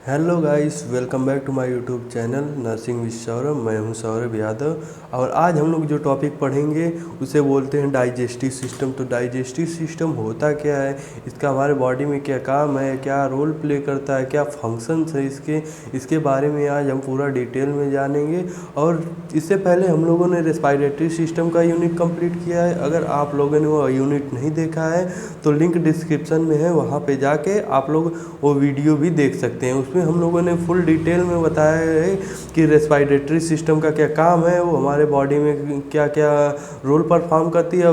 Hello guys, welcome back to my YouTube channel nursing with Saurabh. मैं हूं सौरभ यादव और आज हम लोग जो टॉपिक पढ़ेंगे उसे बोलते हैं डाइजेस्टिव सिस्टम। तो डाइजेस्टिव सिस्टम होता क्या है, इसका हमारे बॉडी में क्या काम है, क्या रोल प्ले करता है, क्या फंक्शंस है इसके बारे में आज हम पूरा डिटेल में जानेंगे। और इससे पहले हम लोगों ने रेस्पिरेटरी सिस्टम का यूनिट कंप्लीट किया है। अगर आप लोगों ने वो यूनिट नहीं देखा है तो लिंक डिस्क्रिप्शन में है, वहाँ पे जाके आप लोग वो वीडियो भी देख सकते हैं। उसमें हम लोगों ने फुल डिटेल में बताया है कि रेस्पिरेटरी सिस्टम का क्या काम है, वो हमारे बॉडी में क्या क्या रोल परफॉर्म करती है,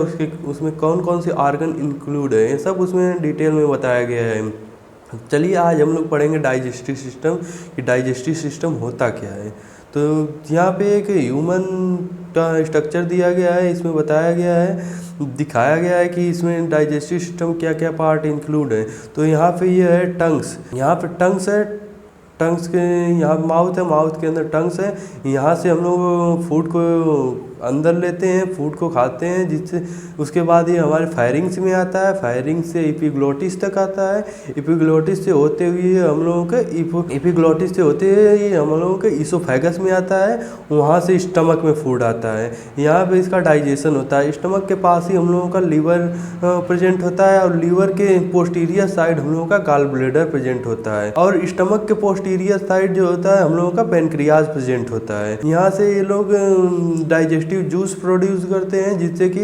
उसमें कौन कौन से ऑर्गन इंक्लूड है, ये सब उसमें डिटेल में बताया गया है। चलिए आज हम लोग पढ़ेंगे डाइजेस्टिव सिस्टम कि डाइजेस्टिव सिस्टम होता क्या है। तो यहाँ पे एक ह्यूमन का स्ट्रक्चर दिया गया है, इसमें बताया गया है, दिखाया गया है कि इसमें डाइजेस्टिव सिस्टम क्या क्या पार्ट इंक्लूड है। तो यहाँ पे ये है टंग्स, यहाँ पे टंग्स है, टंग्स के यहाँ माउथ है, माउथ के अंदर टंग्स है। यहाँ से हम लोग फूड को अंदर लेते हैं, फूड को खाते हैं, जिससे उसके बाद ये हमारे फायरिंग्स में आता है, फायरिंग से एपिग्लोटिस तक आता है, एपिग्लोटिस से होते हुए हम लोगों के एपिग्लोटिस से होते हुए ये हम लोगों के ईसोफेगस में आता है, वहाँ से स्टमक में फूड आता है। यहाँ पे इसका डाइजेशन होता है। स्टमक के पास ही हम लोगों का लीवर प्रेजेंट होता है और लीवर के पोस्टीरियर साइड हम लोगों का गॉल ब्लैडर प्रेजेंट होता है और स्टमक के पोस्टीरियर साइड जो होता है हम लोगों का पेनक्रियाज प्रेजेंट होता है। यहाँ से ये लोग डाइजेस्टिव जूस प्रोड्यूस करते हैं, जिससे कि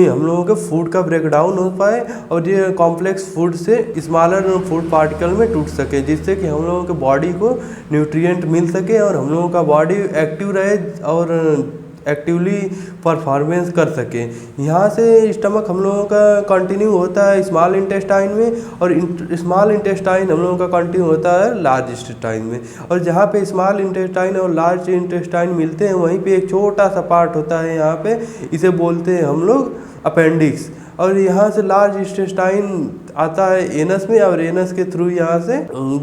हम लोगों के फूड का ब्रेकडाउन हो पाए और ये कॉम्प्लेक्स फूड से स्मॉलर फूड पार्टिकल में टूट सके, जिससे कि हम लोगों के बॉडी को न्यूट्रिएंट मिल सके और हम लोगों का बॉडी एक्टिव रहे और एक्टिवली परफॉर्मेंस कर सके। यहाँ से स्टमक हम लोगों का कंटिन्यू होता है स्मॉल इंटेस्टाइन में और स्मॉल इंटेस्टाइन हम लोगों का कंटिन्यू होता है लार्ज इंटेस्टाइन में। और जहाँ पे स्मॉल इंटेस्टाइन और लार्ज इंटेस्टाइन मिलते हैं वहीं पे एक छोटा सा पार्ट होता है, यहाँ पे इसे बोलते हैं हम लोग अपेंडिक्स। और यहाँ से लार्ज इंटेस्टाइन आता है एनस में और एनस के थ्रू यहाँ से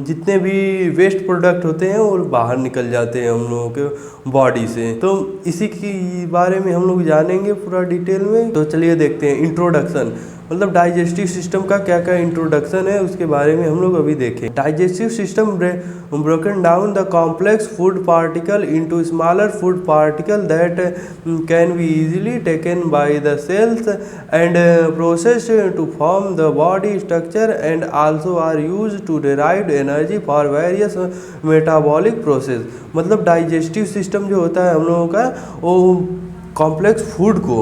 जितने भी वेस्ट प्रोडक्ट होते हैं वो बाहर निकल जाते हैं हम लोगों के बॉडी से। तो इसी की बारे में हम लोग जानेंगे पूरा डिटेल में। तो चलिए देखते हैं इंट्रोडक्शन, मतलब डाइजेस्टिव सिस्टम का क्या क्या इंट्रोडक्शन है उसके बारे में हम लोग अभी देखें। Digestive system broken down the complex food particle into smaller food particle that can be easily taken by the cells and processed to form the body structure and also are used to derive energy for various metabolic process. मतलब digestive system जो होता है हम लोगों का वो complex food को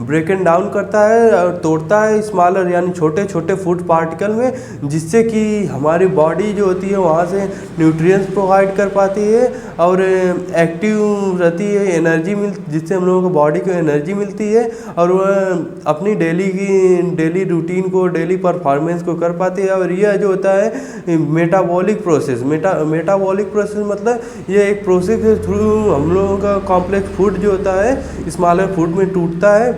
break and down करता है और तोड़ता है स्मॉलर यानी छोटे छोटे फूड पार्टिकल में, जिससे कि हमारी बॉडी जो होती है वहाँ से न्यूट्रिएंट्स प्रोवाइड कर पाती है और एक्टिव रहती है, एनर्जी जिससे हम लोगों को बॉडी को एनर्जी मिलती है और वह अपनी डेली रूटीन को, डेली परफॉर्मेंस को कर पाती है। और यह जो होता है मेटाबॉलिक प्रोसेस, मेटाबॉलिक प्रोसेस मतलब ये एक प्रोसेस के थ्रू हम लोगों का कॉम्प्लेक्स फूड जो होता है स्मॉलर फूड में टूटता है,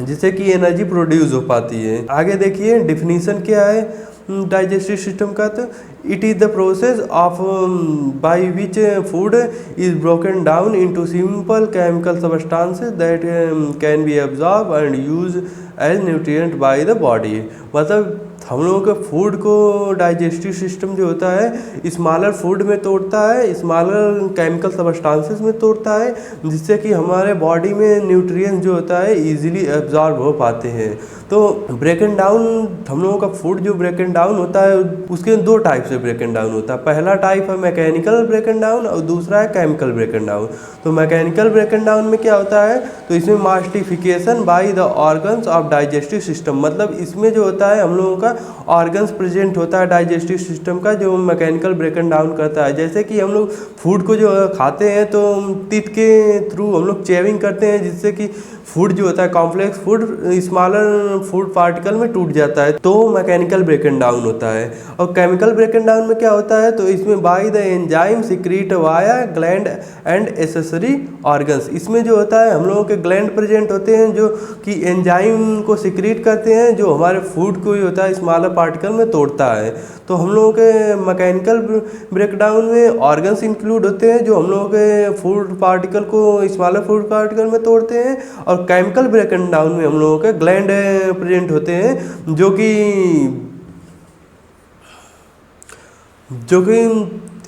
जिससे कि एनर्जी प्रोड्यूस हो पाती है। आगे देखिए डिफिनीशन क्या है डाइजेस्टिव सिस्टम का। तो it is the process of by which food is broken down into simple chemical substances that can be absorb and use as nutrient by the body. मतलब हम लोगों के फूड को डाइजेस्टिव सिस्टम जो होता है स्मॉलर फूड में तोड़ता है, स्मॉलर केमिकल सब्सटेंसेस में तोड़ता है, जिससे कि हमारे बॉडी में न्यूट्रिएंट्स जो होता है इजीली एब्जॉर्ब हो पाते हैं। तो ब्रेक एंड डाउन हम लोगों का फूड जो ब्रेक एंड डाउन होता है उसके दो टाइप से ब्रेक एंड डाउन होता है। पहला टाइप है मैकेनिकल ब्रेक एंड डाउन और दूसरा है केमिकल ब्रेक एंड डाउन। तो मैकेनिकल ब्रेक एंड डाउन में क्या होता है, तो इसमें mastication by the organs of digestive system, मतलब इसमें जो होता है हम लोगों का ऑर्गन्स प्रेजेंट होता है डाइजेस्टिव सिस्टम का, जो मैकेनिकल ब्रेक एंड डाउन करता है। जैसे कि हम लोग फूड को जो खाते हैं तो टीथ के थ्रू हम लोग चेविंग करते हैं, जिससे कि फूड जो होता है complex food smaller food particle में टूट जाता है, तो मैकेनिकल ब्रेक एंड डाउन होता है। और केमिकल ब्रेक एंड डाउन में क्या होता है, तो इसमें by the enzyme secrete via gland and accessory organs. इसमें जो होता है हम लोगों के ग्लैंड प्रेजेंट होते हैं जो कि एंजाइम को सिक्रीट करते हैं, जो हमारे फूड को ही होता है स्मॉलर पार्टिकल में तोड़ता है। तो हम लोगों के मैकेनिकल ब्रेकडाउन में ऑर्गन्स इंक्लूड होते हैं जो हम लोगों के फूड पार्टिकल को स्मॉलर फूड पार्टिकल में तोड़ते हैं, और केमिकल ब्रेक डाउन में हम लोगों के ग्लैंड प्रेजेंट होते हैं जो कि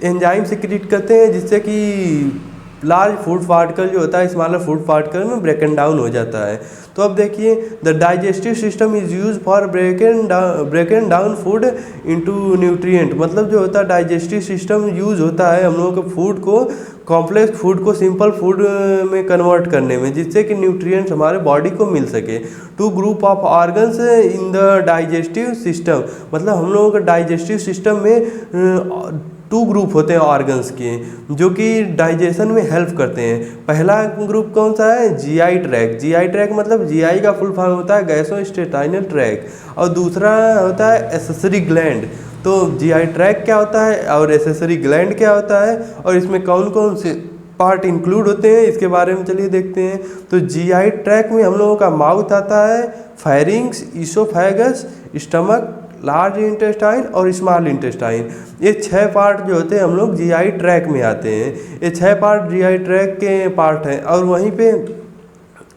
एंजाइम सिक्रीट करते हैं जिससे कि लार्ज फूड पार्टिकल जो होता है स्मॉलर फूड पार्टिकल में ब्रेकन डाउन हो जाता है। तो अब देखिए the digestive system is use for ब्रेकन down food into nutrient. मतलब जो होता है डाइजेस्टिव सिस्टम यूज होता है हम लोगों के फूड को, कॉम्प्लेक्स फूड को सिंपल फूड में कन्वर्ट करने में, जिससे कि न्यूट्रिएंट्स हमारे बॉडी को मिल सके। Two group of organs in the digestive system. मतलब हम लोगों के डाइजेस्टिव सिस्टम में टू ग्रुप होते हैं ऑर्गन्स के जो कि डाइजेशन में हेल्प करते हैं। पहला ग्रुप कौन सा है? GI tract. जीआई ट्रैक मतलब जीआई का फुल फॉर्म होता है गैस्ट्रोइंटेस्टाइनल ट्रैक, और दूसरा होता है एसेसरी ग्लैंड। तो जीआई ट्रैक क्या होता है और एसेसरी ग्लैंड क्या होता है और इसमें कौन कौन से पार्ट इंक्लूड होते हैं इसके बारे में चलिए देखते हैं। तो जीआई ट्रैक में हम लोगों का माउथ आता है, pharynx, oesophagus, stomach, large intestine और स्मॉल इंटेस्टाइन। ये 6 पार्ट जो होते हैं हम लोग जीआई ट्रैक में आते हैं। ये 6 पार्ट जीआई ट्रैक के पार्ट हैं। और वहीं पे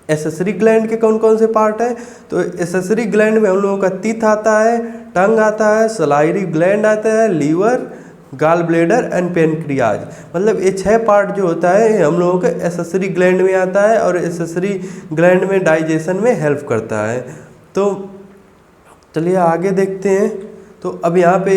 एसेसरी ग्लैंड के कौन कौन से पार्ट हैं? तो एसेसरी ग्लैंड में हम लोगों का टीथ आता है, टंग आता है, सलाइरी ग्लैंड आता है, liver, gall bladder and pancreas. मतलब ये 6 पार्ट जो होता है हम लोगों के एसेसरी ग्लैंड में आता है और एसेसरी ग्लैंड में डाइजेशन में हेल्प करता है। तो चलिए आगे देखते हैं। तो अब यहाँ पे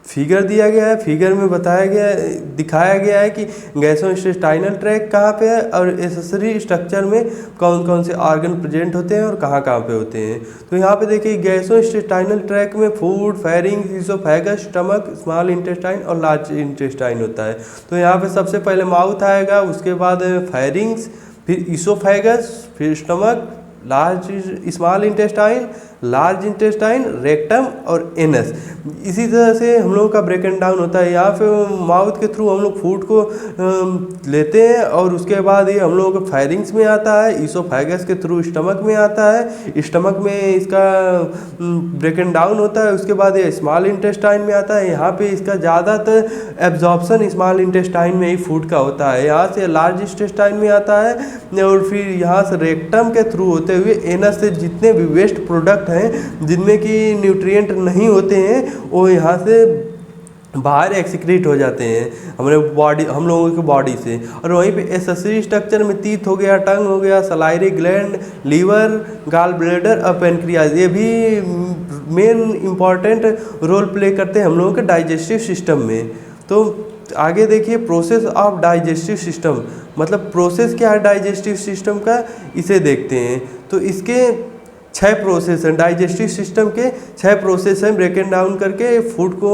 फिगर दिया गया है, फिगर में बताया गया दिखाया गया है कि गैस्ट्रोइंटेस्टाइनल ट्रैक कहाँ पे है और एसेसरी स्ट्रक्चर में कौन कौन से ऑर्गन प्रेजेंट होते हैं और कहाँ कहाँ पे होते हैं। तो यहाँ पे देखिए गैस्ट्रोइंटेस्टाइनल ट्रैक में food, pharynx, oesophagus, stomach, small intestine और लार्ज इंटेस्टाइन होता है। तो यहाँ पे सबसे पहले माउथ आएगा, उसके बाद फेरिंग्स, फिर ईसोफेगस, फिर stomach, large small intestine, large intestine, rectum और एनस। इसी तरह से हम लोगों का ब्रेकन डाउन होता है। यहाँ पे माउथ के थ्रू हम लोग फूड को लेते हैं और उसके बाद ये हम लोगों को फेरिंग्स में आता है, ईसोफेगस के थ्रू स्टमक में आता है, स्टमक में इसका ब्रेकन डाउन होता है, उसके बाद ये स्मॉल इंटेस्टाइन में आता है। यहाँ पे इसका ज़्यादातर एब्जॉर्प्शन स्मॉल इंटेस्टाइन में ही फूड का होता है। यहाँ से लार्ज इंटेस्टाइन में आता है और फिर यहाँ से रेक्टम के थ्रू होते हुए एनस से जितने भी वेस्ट प्रोडक्ट हैं जिनमें कि न्यूट्रिएंट नहीं होते हैं वो यहाँ से बाहर एक्सक्रीट हो जाते हैं हमारे बॉडी, हम लोगों की बॉडी से। और वहीं पे एसेसरी स्ट्रक्चर में टीथ हो गया, टंग हो गया, सलाइरी ग्लैंड, लीवर, गाल ब्लेडर और पेनक्रियाज, ये भी मेन इम्पॉर्टेंट रोल प्ले करते हैं हम लोगों के डाइजेस्टिव सिस्टम में। तो आगे देखिए प्रोसेस ऑफ डाइजेस्टिव सिस्टम। मतलब प्रोसेस क्या है डाइजेस्टिव सिस्टम का, इसे देखते हैं। तो इसके 6 प्रोसेस हैं। डाइजेस्टिव सिस्टम के 6 प्रोसेस हैं। ब्रेकन डाउन करके फूड को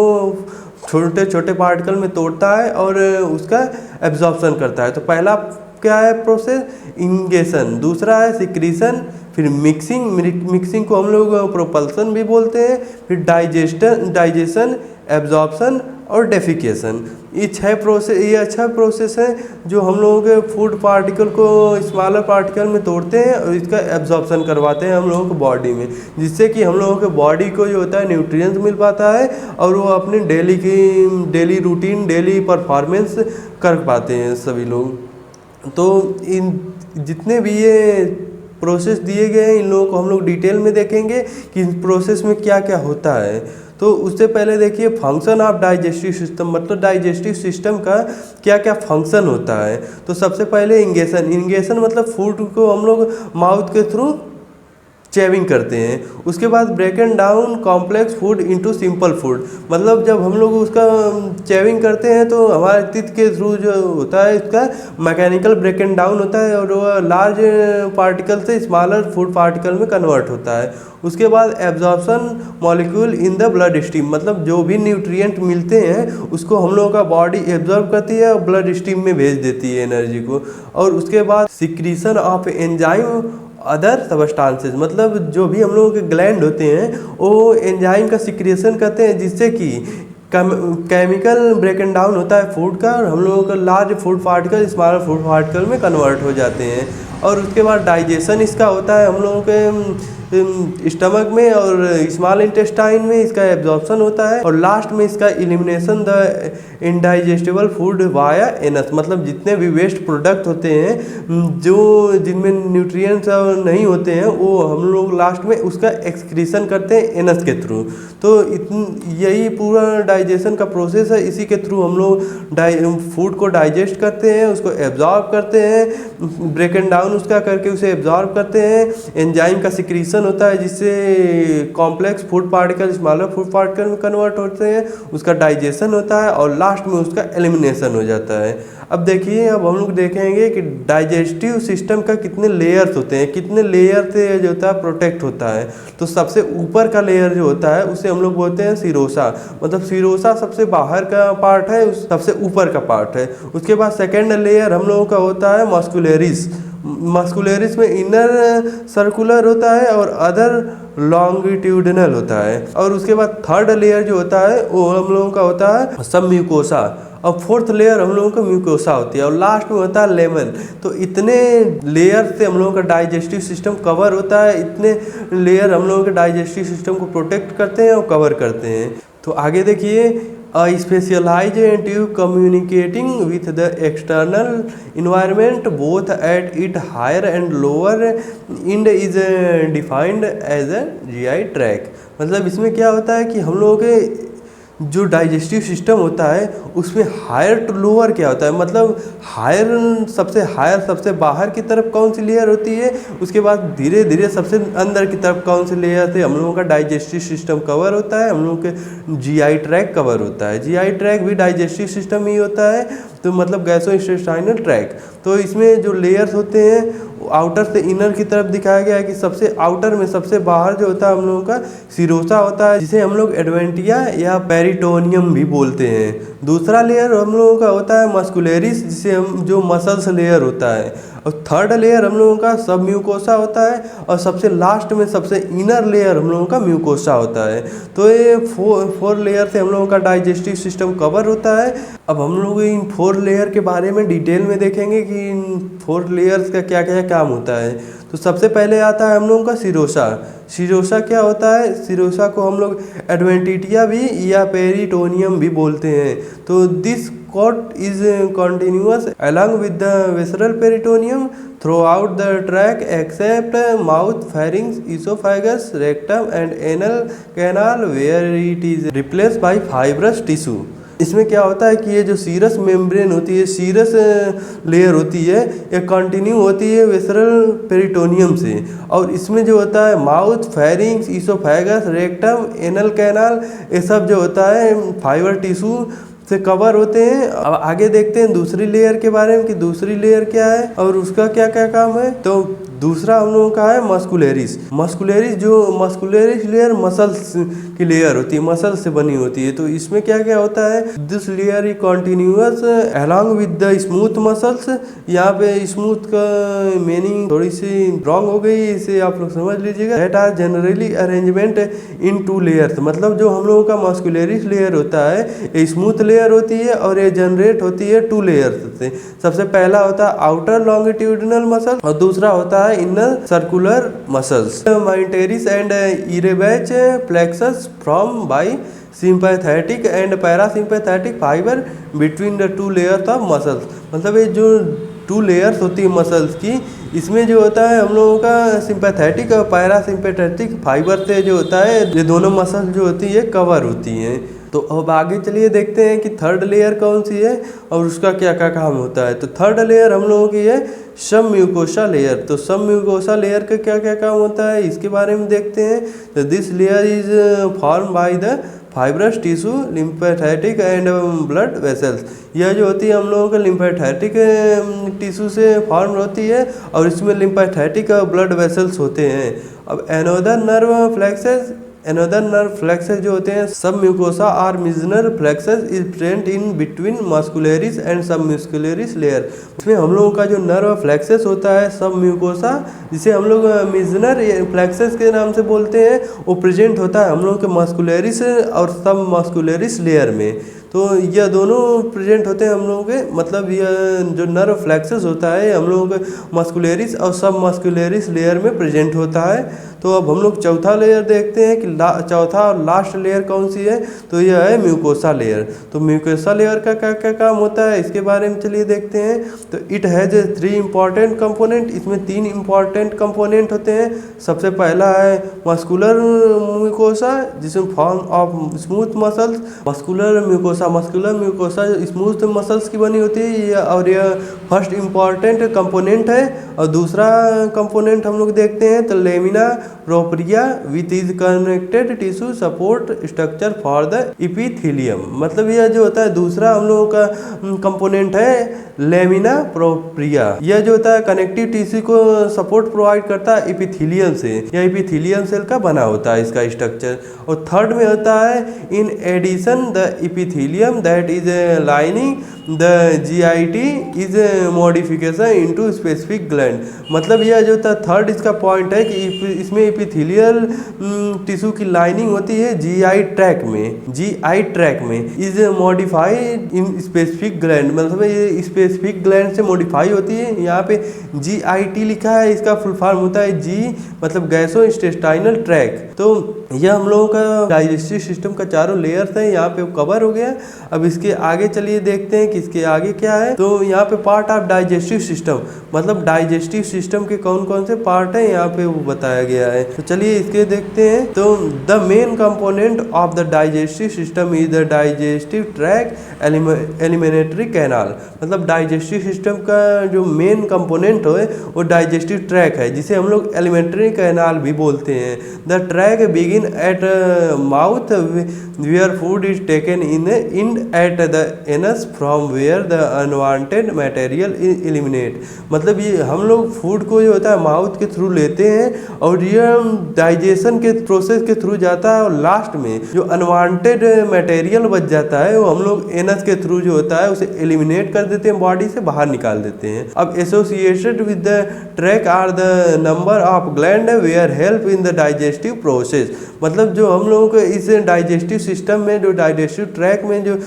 छोटे छोटे पार्टिकल में तोड़ता है और उसका एब्जॉर्प्शन करता है। तो पहला क्या है प्रोसेस? इंगेशन। दूसरा है सिक्रीशन, फिर मिक्सिंग को हम लोग प्रोपल्सन भी बोलते हैं, फिर डाइजेशन, एब्जॉर्प्शन और डेफिकेशन। ये 6 प्रोसेस, ये अच्छा प्रोसेस है जो हम लोगों के फूड पार्टिकल को स्मॉलर पार्टिकल में तोड़ते हैं और इसका एब्जॉर्प्शन करवाते हैं हम लोगों को बॉडी में, जिससे कि हम लोगों के बॉडी को जो होता है न्यूट्रिएंट्स मिल पाता है और वो अपनी डेली रूटीन, डेली परफॉर्मेंस कर पाते हैं सभी लोग। तो इन जितने भी ये प्रोसेस दिए गए हैं इन लोगों को हम लोग डिटेल में देखेंगे कि इस प्रोसेस में क्या क्या होता है। तो उससे पहले देखिए फंक्शन ऑफ डाइजेस्टिव सिस्टम, मतलब डाइजेस्टिव सिस्टम का क्या क्या फंक्शन होता है। तो सबसे पहले इंगेशन मतलब फूड को हम लोग माउथ के थ्रू चेविंग करते हैं। उसके बाद ब्रेकन down complex food into simple food, मतलब जब हम लोग उसका चेविंग करते हैं तो हमारे टीथ के थ्रू जो होता है इसका मैकेनिकल ब्रेकन डाउन होता है और वो लार्ज पार्टिकल से स्मॉलर फूड पार्टिकल में कन्वर्ट होता है। उसके बाद absorption molecule in the blood stream, मतलब जो भी न्यूट्रिएंट मिलते हैं उसको हम लोगों का बॉडी एब्जॉर्ब करती है और ब्लड स्ट्रीम में भेज देती है एनर्जी को। और उसके बाद secretion of enzyme other substances, मतलब जो भी हम लोगों के ग्लैंड होते हैं वो एंजाइम का सिक्रेशन करते हैं जिससे कि केमिकल ब्रेकन डाउन होता है फूड का और हम लोगों का large food particle smaller food particle में कन्वर्ट हो जाते हैं। और उसके बाद डाइजेशन इसका होता है हम लोगों के स्टमक में और स्मॉल इंटेस्टाइन में इसका एब्जॉर्प्शन होता है, और लास्ट में इसका elimination the indigestible food via anus, मतलब जितने भी वेस्ट प्रोडक्ट होते हैं जो जिनमें न्यूट्रिएंट्स नहीं होते हैं वो हम लोग लास्ट में उसका एक्सक्रीशन करते हैं एनस के थ्रू। तो यही पूरा डाइजेशन का प्रोसेस है, इसी के थ्रू हम लोग फूड को डाइजेस्ट करते हैं, उसको एब्जॉर्ब करते हैं, ब्रेक एंड डाउन उसका करके उसे एब्जॉर्ब करते हैं, एंजाइम का सिक्रीशन होता है जिससे complex food particle smaller food particle में कन्वर्ट होते हैं, उसका डाइजेशन होता है और लास्ट में उसका एलिमिनेशन हो जाता है। अब देखिए, अब हम लोग देखेंगे कि डाइजेस्टिव सिस्टम का कितने लेयर्स होते हैं, कितने लेयर से जो होता है प्रोटेक्ट होता है। तो सबसे ऊपर का लेयर जो होता है उसे हम लोग बोलते हैं सीरोसा, मतलब सीरोसा सबसे बाहर का पार्ट है, सबसे ऊपर का पार्ट है। उसके बाद सेकेंड लेयर हम लोगों का होता है मस्कुलरिस। मस्कुलरिस में इनर सर्कुलर होता है और अदर लॉन्गिट्यूडिनल होता है। और उसके बाद थर्ड लेयर जो होता है वो हम लोगों का होता है सब म्यूकोसा, और फोर्थ लेयर हम लोगों का म्यूकोसा होती है, और लास्ट में होता है लेमन। तो इतने लेयर से हम लोगों का डाइजेस्टिव सिस्टम कवर होता है, इतने लेयर हम लोगों के डाइजेस्टिव सिस्टम को प्रोटेक्ट करते हैं और कवर करते हैं। तो आगे देखिए, specialise tube communicating with the external environment both at its higher and lower end is defined as a GI tract। मतलब इसमें क्या होता है कि हम लोगों के जो डाइजेस्टिव सिस्टम होता है उसमें हायर टू लोअर क्या होता है, मतलब हायर सबसे बाहर की तरफ कौन सी लेयर होती है, उसके बाद धीरे धीरे सबसे अंदर की तरफ कौन सी लेयर से हम लोगों का डाइजेस्टिव सिस्टम कवर होता है, हम लोगों के जीआई ट्रैक कवर होता है। जीआई ट्रैक भी डाइजेस्टिव सिस्टम ही होता है, तो मतलब गैसोइंटेस्टाइनल ट्रैक। तो इसमें जो लेयर्स होते हैं आउटर से इनर की तरफ दिखाया गया है कि सबसे आउटर में सबसे बाहर जो होता है हम लोगों का सीरोसा होता है, जिसे हम लोग एडवेंटिया या पेरिटोनियम भी बोलते हैं। दूसरा लेयर हम लोगों का होता है मस्कुलरिस, जिसे हम जो मसल्स लेयर होता है, और थर्ड लेयर हम लोगों का सब म्यूकोसा होता है, और सबसे लास्ट में सबसे इनर लेयर हम लोगों का म्यूकोसा होता है। तो ये फोर लेयर से हम लोगों का डाइजेस्टिव सिस्टम कवर होता है। अब हम लोग इन फोर लेयर के बारे में डिटेल में देखेंगे कि इन फोर लेयर्स का क्या क्या काम होता है। तो सबसे पहले आता है हम लोगों का सीरोसा। सीरोसा क्या होता है, सीरोसा को हम लोग एडवेंटिटिया भी या पेरिटोनियम भी बोलते हैं। तो this coat is continuous along with the visceral peritoneum throughout the tract except mouth, pharynx, esophagus, rectum and anal canal where it is replaced by fibrous tissue। इसमें क्या होता है कि ये जो सीरस मेम्ब्रेन होती है, सीरस लेयर होती है, ये कंटिन्यू होती है विसरल पेरिटोनियम से, और इसमें जो होता है mouth, pharynx, oesophagus, rectum, anal canal, ये सब जो होता है फाइबर टिश्यू से कवर होते हैं। अब आगे देखते हैं दूसरी लेयर के बारे में कि दूसरी लेयर क्या है और उसका क्या क्या काम है। तो दूसरा हम लोगों का है मस्कुलरिस। मस्कुलरिस लेयर मसल्स की लेयर होती है, मसल से बनी होती है। तो इसमें क्या क्या होता है, this layer is continuous along with the smooth muscles. यहाँ पे स्मूथ का मीनिंग थोड़ी सी रॉन्ग हो गई, इसे आप लोग समझ लीजिएगा। That are generally arrangement in two layers, मतलब जो हम लोगों का मस्कुलरिस लेयर होता है ये स्मूथ लेयर होती है और ये जनरेट होती है टू लेयर्स से। सबसे पहला होता है आउटर लॉन्गिट्यूडिनल मसल और दूसरा होता है inner circular muscles. Myenteric and Auerbach plexus from by sympathetic and parasympathetic fibre between the two layers of muscles. मतलब ये जो टू लेयर्स होती है मसल्स की, इसमें जो होता है हम लोगों का सिंपैथेटिक और पैरासिम्पैथेटिक फाइबर से जो होता है ये दोनों मसल जो होती है कवर होती हैं। तो अब आगे चलिए देखते हैं कि थर्ड लेयर कौन सी है और उसका क्या क्या काम होता है। तो थर्ड लेयर हम लोगों की है सब म्यूकोसा लेयर। तो सब म्यूकोसा लेयर का क्या क्या काम होता है इसके बारे में देखते हैं। तो this layer is form by the fibrous tissue, lymphatic and blood vessels. यह जो होती है हम लोगों के लिम्फेथेटिक टिश्यू से फॉर्म होती है और इसमें लिम्फेथेटिक और ब्लड वेसल्स होते हैं। अब एनोदर नर्व फ्लेक्सेस जो होते हैं सब म्यूकोसा और Mizner flexes is present in between muscularis and सब म्यूस्कुलरिस लेयर। इसमें हम लोगों का जो नर्व फ्लेक्सेस होता है सब म्यूकोसा, जिसे हम लोग मिजनर फ्लेक्सेस के नाम से बोलते हैं, वो प्रेजेंट होता है हम लोगों के मस्कुलरिस और सब मस्कुलरिस लेयर में। तो यह दोनों प्रेजेंट होते हैं हम लोगों के, मतलब यह जो नर्व फ्लेक्सेस होता है हम लोगों के मस्कुलरिस और सब मस्कुलरिस लेयर में प्रेजेंट होता है। तो अब हम लोग चौथा लेयर देखते हैं कि चौथा और लास्ट लेयर कौन सी है, तो यह है म्यूकोसा लेयर। तो म्यूकोसा लेयर का क्या क्या काम होता है इसके बारे में चलिए देखते हैं। तो इट हैज़ 3 इंपॉर्टेंट कंपोनेंट, इसमें 3 इंपॉर्टेंट कंपोनेंट होते हैं। सबसे पहला है मस्कुलर म्यूकोसा जिसमें form of smooth muscles. Muscular mucosa smooth muscles की बनी होती है और यह फर्स्ट इंपॉर्टेंट कंपोनेंट है। और दूसरा कंपोनेंट हम लोग देखते हैं तो lamina propria with is connected tissue support structure for the epithelium. मतलब यह जो होता है दूसरा हम लोगों का कंपोनेंट है लेमिना प्रोप्रिया। यह जो होता है कनेक्टिव टिश्यू को सपोर्ट प्रोवाइड करता है इपिथेलियम से। यह इपिथेलियम सेल का बना होता है इसका स्ट्रक्चर। और थर्ड में होता है in addition the epithelium that is lining the GIT is modification into specific gland. मतलब यह जो था थर्ड इसका पॉइंट है कि इसमें इपिथेलियल टिश्यू की लाइनिंग होती है जीआई ट्रैक में is modified in specific gland. मतलब ये स्पेसिफिक ग्लैंड से मॉडिफाई होती है। यहाँ पे जीआईटी लिखा है, इसका फुल फॉर्म होता है जी मतलब गैसोइंटेस्टाइनल ट्रैक। तो यह हम लोगों का डाइजेस्टिव सिस्टम का चारों लेयर्स है, यहाँ पे कवर हो गया। अब इसके आगे चलिए देखते हैं कि इसके आगे क्या है। तो यहाँ पे पार्ट ऑफ डाइजेस्टिव सिस्टम मतलब डाइजेस्टिव सिस्टम के कौन कौन से पार्ट है यहाँ पे वो बताया गया है। तो चलिए इसके देखते हैं। तो the main component of the digestive system is the digestive track एलिमिनेटरी canal. मतलब डाइजेस्टिव सिस्टम का जो मेन कंपोनेंट है वो डाइजेस्टिव ट्रैक है, जिसे हम लोग एलिमिनेटरी कैनाल भी बोलते हैं। The tract begin at mouth where food is taken in at the anus from where the unwanted material eliminate. मतलब ये हम लोग फूड को जो होता है माउथ के थ्रू लेते हैं और ये डाइजेशन के प्रोसेस के थ्रू जाता है और लास्ट में जो अनवांटेड मटेरियल बच जाता है वो हम लोग एनस के थ्रू जो होता है उसे एलिमिनेट कर देते हैं, बॉडी से बाहर निकाल देते हैं। अब associated with the track are the number of gland where help in the digestive process. मतलब जो हम लोगों को इस डाइजेस्टिव सिस्टम में जो डाइजेस्टिव ट्रैक में जो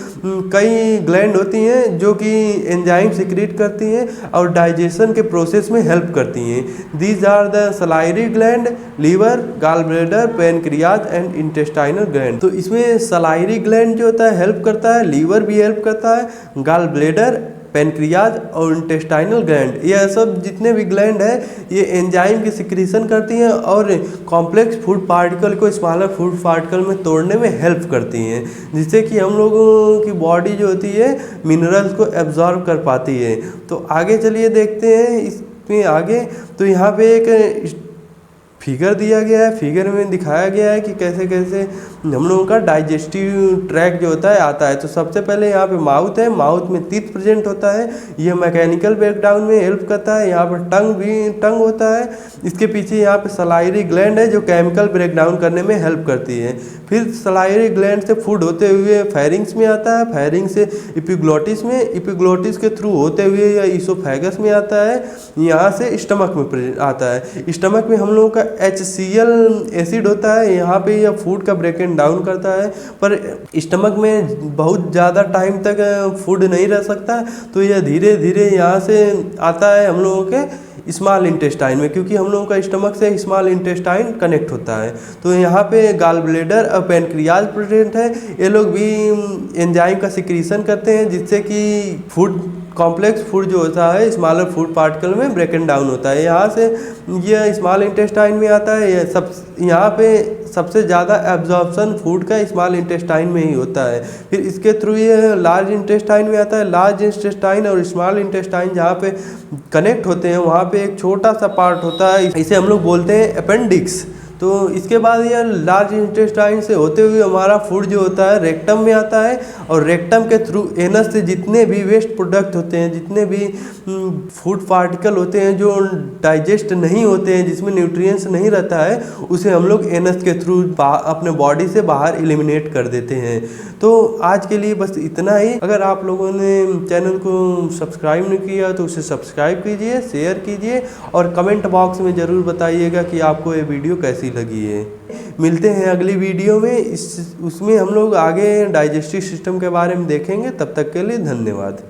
कई ग्लैंड होती हैं जो कि एंजाइम सिक्रीट करती हैं और डाइजेशन के प्रोसेस में हेल्प करती हैं। These are the salivary gland, liver, gall bladder, pancreas and intestinal gland. तो इसमें सलाइरी ग्लैंड जो होता है हेल्प करता है, लीवर भी हेल्प करता है, गॉल ब्लैडर, पैनक्रियाज और इंटेस्टाइनल ग्लैंड, यह सब जितने भी ग्लैंड है ये एंजाइम की सिक्रीशन करती हैं और कॉम्प्लेक्स फूड पार्टिकल को स्मॉलर फूड पार्टिकल में तोड़ने में हेल्प करती हैं, जिससे कि हम लोगों की बॉडी जो होती है मिनरल्स को एब्जॉर्ब कर पाती है। तो आगे चलिए देखते हैं इसमें आगे। तो यहाँ पे एक फिगर दिया गया है, फिगर में दिखाया गया है कि कैसे कैसे हम लोगों का डाइजेस्टिव ट्रैक जो होता है आता है। तो सबसे पहले यहाँ पे माउथ है, माउथ में टीथ प्रेजेंट होता है, यह मैकेनिकल ब्रेकडाउन में हेल्प करता है। यहाँ पर टंग होता है, इसके पीछे यहाँ पे सलाइरी ग्लैंड है जो केमिकल ब्रेकडाउन करने में हेल्प करती है। फिर सलाइरी ग्लैंड से फूड होते हुए फेरिंग्स में आता है, फेरिंग से एपिग्लोटिस में, एपिग्लोटिस के थ्रू होते हुए या ईसोफेगस में आता है, यहाँ से स्टमक में आता है। स्टमक में हम लोगों का HCl एसिड होता है, यहाँ पे यह फूड का ब्रेक डाउन करता है। पर स्टमक में बहुत ज़्यादा टाइम तक फूड नहीं रह सकता, तो यह धीरे धीरे यहाँ से आता है हम लोगों के स्मॉल इंटेस्टाइन में, क्योंकि हम लोगों का स्टमक से स्मॉल इंटेस्टाइन कनेक्ट होता है। तो यहाँ पे गॉल ब्लैडर और पैनक्रियाज प्रेजेंट है, ये लोग भी एंजाइम का सिक्रीशन करते हैं जिससे कि फूड कॉम्प्लेक्स फूड जो होता है स्मॉलर फूड पार्टिकल में ब्रेकन डाउन होता है। यहाँ से यह स्मॉल इंटेस्टाइन में आता है। यह सब यहाँ पे सबसे ज़्यादा एब्जॉर्प्शन फूड का स्मॉल इंटेस्टाइन में ही होता है। फिर इसके थ्रू ये लार्ज इंटेस्टाइन में आता है। लार्ज इंटेस्टाइन और स्मॉल इंटेस्टाइन जहाँ पे कनेक्ट होते हैं वहाँ पे एक छोटा सा पार्ट होता है, इसे हम लोग बोलते हैं अपेंडिक्स। तो इसके बाद यह लार्ज इंटेस्टाइन से होते हुए हमारा फूड जो होता है रेक्टम में आता है, और रेक्टम के थ्रू एनस से जितने भी वेस्ट प्रोडक्ट होते हैं, जितने भी फूड पार्टिकल होते हैं जो डाइजेस्ट नहीं होते हैं, जिसमें न्यूट्रिएंट्स नहीं रहता है, उसे हम लोग एनस के थ्रू अपने बॉडी से बाहर एलिमिनेट कर देते हैं। तो आज के लिए बस इतना ही। अगर आप लोगों ने चैनल को सब्सक्राइब नहीं किया तो उसे सब्सक्राइब कीजिए, शेयर कीजिए और कमेंट बॉक्स में ज़रूर बताइएगा कि आपको ये वीडियो कैसी लगी है। मिलते हैं अगली वीडियो में, उसमें हम लोग आगे डाइजेस्टिव सिस्टम के बारे में देखेंगे। तब तक के लिए धन्यवाद।